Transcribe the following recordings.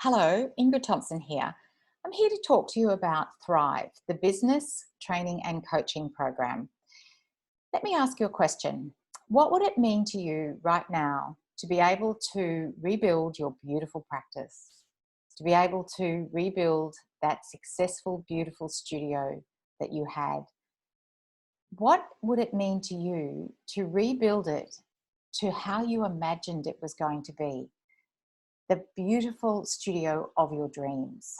Hello, Ingrid Thompson here. I'm here to talk to you about Thrive, the business training and coaching program. Let me ask you a question. What would it mean to you right now to be able to rebuild your beautiful practice, to be able to rebuild that successful, beautiful studio that you had? What would it mean to you to rebuild it to how you imagined it was going to be? The beautiful studio of your dreams.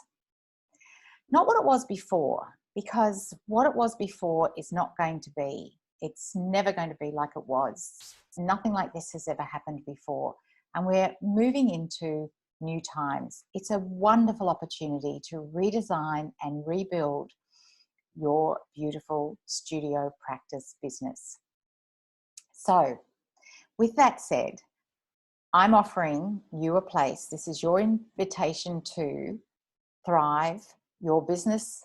Not what it was before, because what it was before is not going to be. It's never going to be like it was. Nothing like this has ever happened before. And we're moving into new times. It's a wonderful opportunity to redesign and rebuild your beautiful studio practice business. So, with that said, I'm offering you a place. This is your invitation to Thrive, your business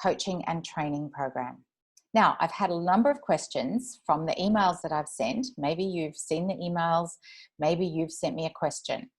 coaching and training program. Now, I've had a number of questions from the emails that I've sent. Maybe you've seen the emails, maybe you've sent me a question.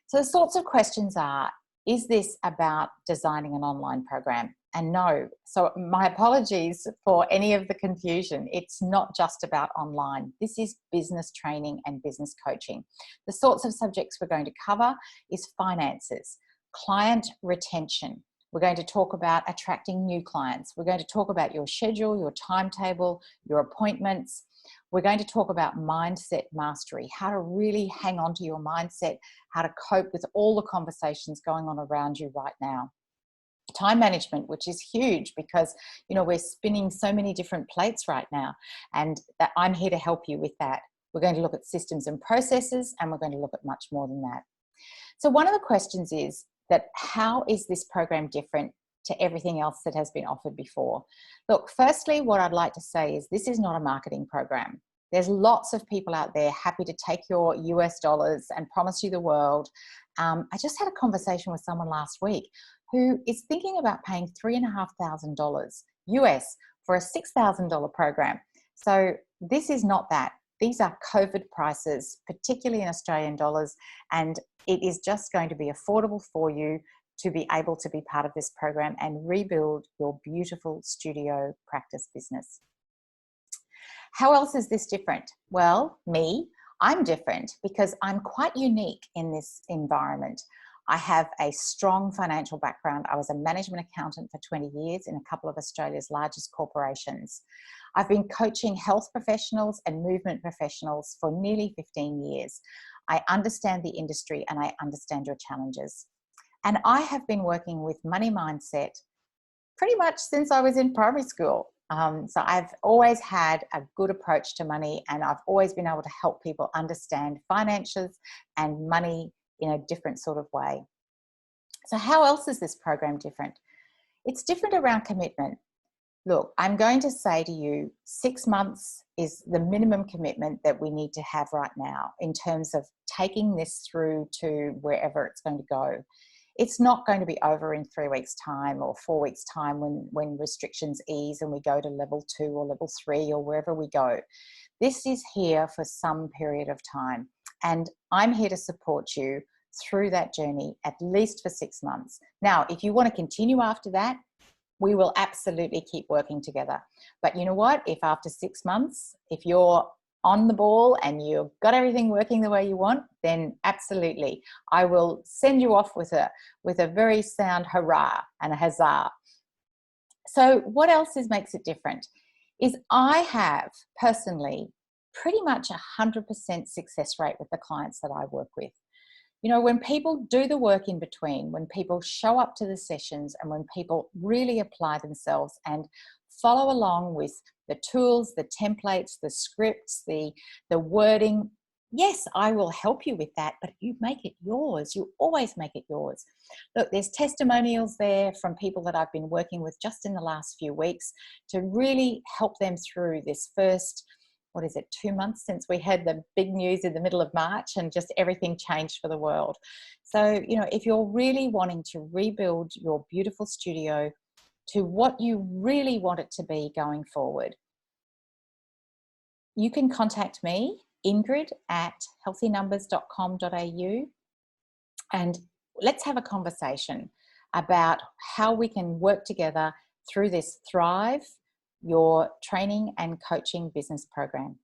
So the sorts of questions are, is this about designing an online program? And no, so my apologies for any of the confusion. It's not just about online. This is business training and business coaching. The sorts of subjects we're going to cover is finances, client retention. We're going to talk about attracting new clients. We're going to talk about your schedule, your timetable, your appointments. We're going to talk about mindset mastery, how to really hang on to your mindset, how to cope with all the conversations going on around you right now. Time management, which is huge because, you know, we're spinning so many different plates right now, and that I'm here to help you with that. We're going to look at systems and processes, and we're going to look at much more than that. So one of the questions is that how is this program different to everything else that has been offered before? Look, firstly, what I'd like to say is this is not a marketing program. There's lots of people out there happy to take your US dollars and promise you the world. I just had a conversation with someone last week who is thinking about paying $3,500 US for a $6,000 program. So this is not that. These are COVID prices, particularly in Australian dollars, and it is just going to be affordable for you to be able to be part of this program and rebuild your beautiful studio practice business. How else is this different? Well, I'm different because I'm quite unique in this environment. I have a strong financial background. I was a management accountant for 20 years in a couple of Australia's largest corporations. I've been coaching health professionals and movement professionals for nearly 15 years. I understand the industry and I understand your challenges. And I have been working with money mindset pretty much since I was in primary school. So I've always had a good approach to money, and I've always been able to help people understand finances and money in a different sort of way. So how else is this program different? It's different around commitment. Look, I'm going to say to you, 6 months is the minimum commitment that we need to have right now in terms of taking this through to wherever it's going to go. It's not going to be over in 3 weeks' time or 4 weeks' time when restrictions ease and we go to level 2 or level 3 or wherever we go. This is here for some period of time, and I'm here to support you through that journey at least for 6 months. Now, if you want to continue after that, we will absolutely keep working together. But you know what? If after 6 months, if you're on the ball and you've got everything working the way you want, then absolutely, I will send you off with a very sound hurrah and a huzzah. So what else makes it different is I have personally pretty much 100% success rate with the clients that I work with. You know, when people do the work in between, when people show up to the sessions, and when people really apply themselves and follow along with the tools, the templates, the scripts, the wording, yes, I will help you with that, but you make it yours. You always make it yours. Look, there's testimonials there from people that I've been working with just in the last few weeks to really help them through this first 2 months since we had the big news in the middle of March and just everything changed for the world. So, you know, if you're really wanting to rebuild your beautiful studio to what you really want it to be going forward, you can contact me, Ingrid at healthynumbers.com.au. And let's have a conversation about how we can work together through this Thrive, your training and coaching business program.